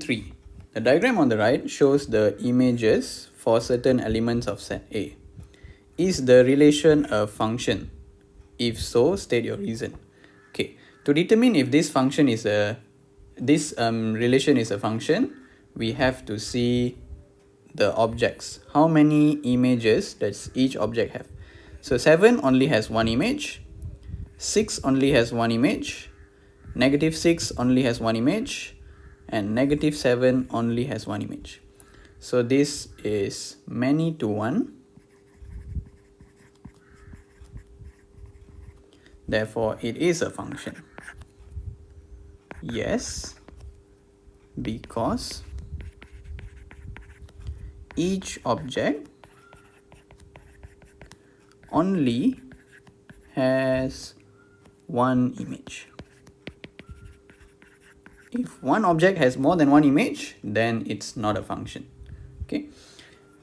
3. The diagram on the right shows the images for certain elements of set A. Is the relation a function? If so, state your reason. Okay, to determine if this function is relation is a function, we have to see the objects. How many images does each object have? So 7 only has one image, 6 only has one image, -6 only has one image, and -7 only has one image. So this is many to one. Therefore, it is a function. Yes, because each object only has one image. If one object has more than one image, then it's not a function. Okay.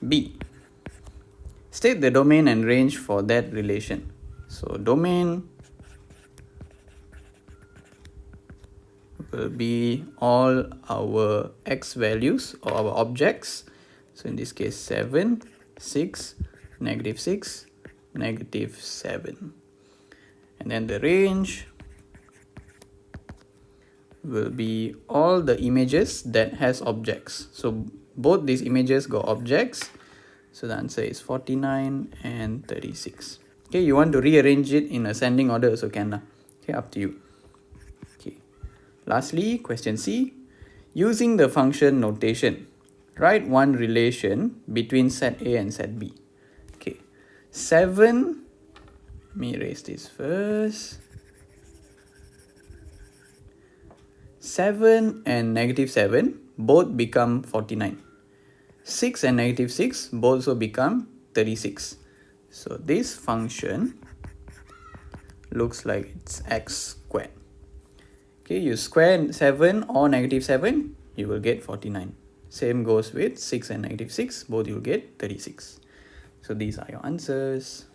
B. State the domain and range for that relation. So domain will be all our x values or our objects. So in this case 7, 6, -6, -7. And then the range will be all the images that has objects. So both these images got objects. So the answer is 49 and 36. Okay, you want to rearrange it in ascending order also can lah. Okay, up to you. Okay. Lastly, question C. Using the function notation, write one relation between set A and set B. Okay. 7, let me erase this first. 7 and -7 both become 49. 6 and -6 both also become 36. So this function looks like it's x squared. Okay, you square 7 or -7, you will get 49. Same goes with 6 and -6, both you'll get 36. So these are your answers.